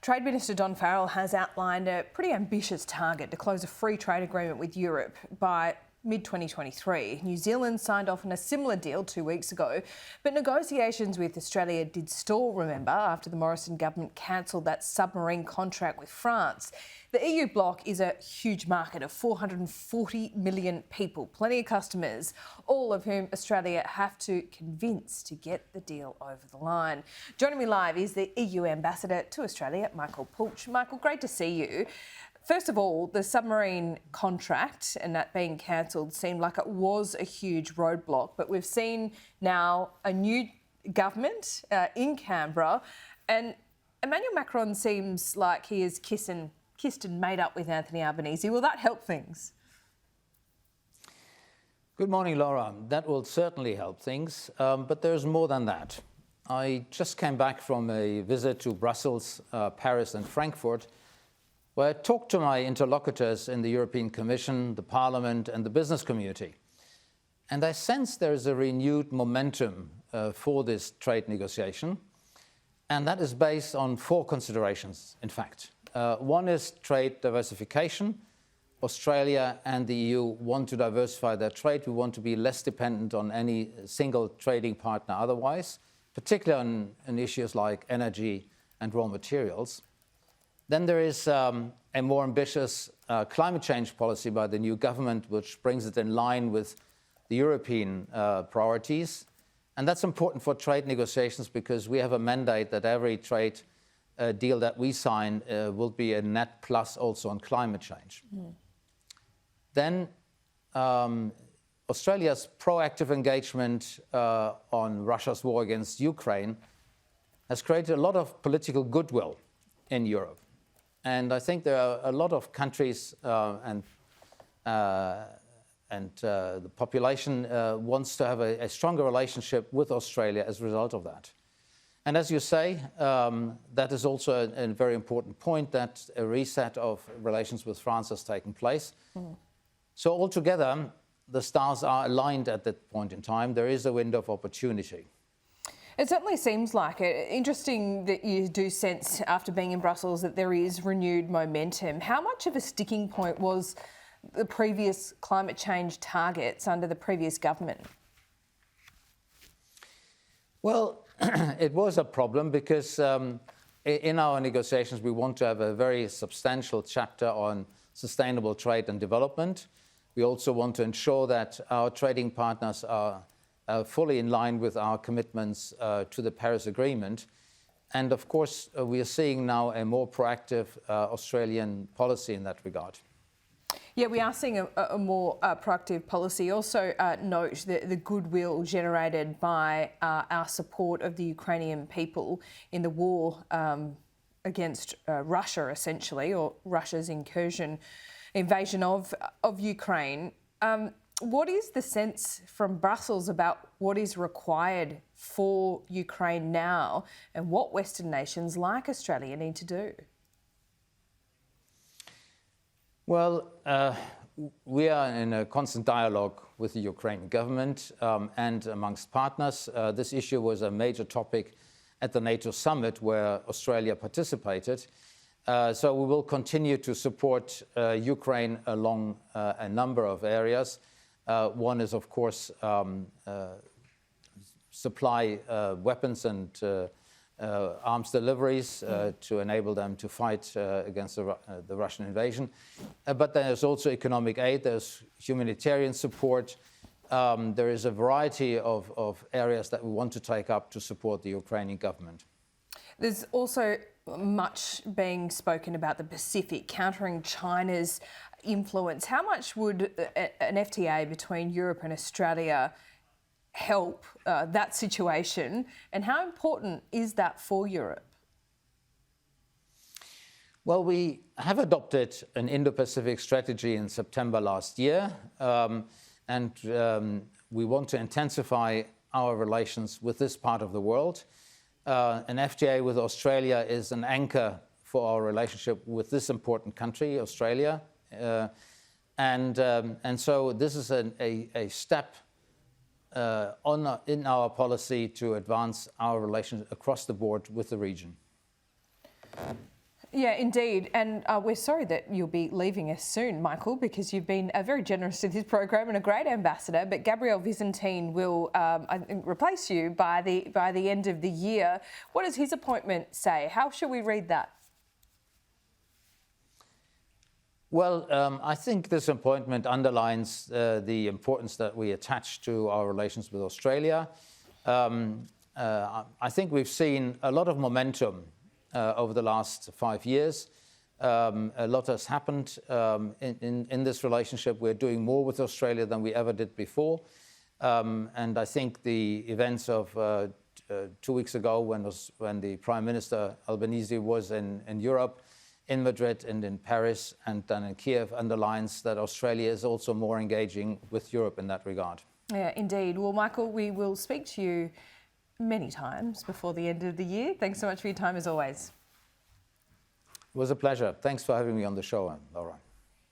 Trade Minister Don Farrell has outlined a pretty ambitious target to close a free trade agreement with Europe by mid-2023. New Zealand signed off on a similar deal 2 weeks ago, but negotiations with Australia did stall, remember, after the Morrison government cancelled that submarine contract with France. The EU bloc is a huge market of 440 million people, plenty of customers, all of whom Australia have to convince to get the deal over the line. Joining me live is the EU Ambassador to Australia, Michael Pulch. Michael, great to see you. First of all, the submarine contract and that being cancelled seemed like it was a huge roadblock, but we've seen now a new government in Canberra, and Emmanuel Macron seems like he is kissed and made up with Anthony Albanese. Will that help things? Good morning, Laura. That will certainly help things, but there's more than that. I just came back from a visit to Brussels, Paris and Frankfurt, where I talked to my interlocutors in the European Commission, the Parliament and the business community. And I sense there is a renewed momentum for this trade negotiation. And that is based on four considerations, in fact. One is trade diversification. Australia and the EU want to diversify their trade. We want to be less dependent on any single trading partner otherwise, particularly on issues like energy and raw materials. Then there is a more ambitious climate change policy by the new government, which brings it in line with the European priorities. And that's important for trade negotiations because we have a mandate that every trade deal that we sign will be a net plus also on climate change. Then Australia's proactive engagement on Russia's war against Ukraine has created a lot of political goodwill in Europe. And I think there are a lot of countries and the population wants to have a stronger relationship with Australia as a result of that. And as you say, that is also a very important point that a reset of relations with France has taken place. So altogether, the stars are aligned at that point in time. There is a window of opportunity. It certainly seems like it. Interesting that you do sense after being in Brussels that there is renewed momentum. How much of a sticking point was the previous climate change targets under the previous government? Well, it was a problem because in our negotiations we want to have a very substantial chapter on sustainable trade and development. We also want to ensure that our trading partners are fully in line with our commitments to the Paris Agreement. And of course, we are seeing now a more proactive Australian policy in that regard. Yeah, we are seeing a more proactive policy. Also note the goodwill generated by our support of the Ukrainian people in the war against Russia, essentially, or Russia's invasion of Ukraine. What is the sense from Brussels about what is required for Ukraine now and what Western nations like Australia need to do? Well, we are in a constant dialogue with the Ukrainian government and amongst partners. This issue was a major topic at the NATO summit where Australia participated. So we will continue to support Ukraine along a number of areas. One is, of course, supply weapons and arms deliveries to enable them to fight against the Russian invasion. But there's also economic aid, there's humanitarian support. There is a variety of areas that we want to take up to support the Ukrainian government. There's also much being spoken about the Pacific, countering China's influence. How much would an FTA between Europe and Australia help that situation, and how important is that for Europe? Well, we have adopted an Indo-Pacific strategy in September last year, and we want to intensify our relations with this part of the world. An FTA with Australia is an anchor for our relationship with this important country, Australia. And so this is a step in our policy to advance our relations across the board with the region. Yeah, indeed. And we're sorry that you'll be leaving us soon, Michael, because you've been very generous to this program and a great ambassador. But Gabriel Vicentin will I think, replace you by the end of the year. What does his appointment say? How should we read that? Well, I think this appointment underlines the importance that we attach to our relations with Australia. I think we've seen a lot of momentum over the last 5 years. A lot has happened in this relationship. We're doing more with Australia than we ever did before. And I think the events of 2 weeks ago when the Prime Minister Albanese was in Europe, in Madrid and in Paris and then in Kiev, underlines that Australia is also more engaging with Europe in that regard. Yeah, indeed. Well, Michael, we will speak to you many times before the end of the year. Thanks so much for your time as always. It was a pleasure. Thanks for having me on the show, Laura.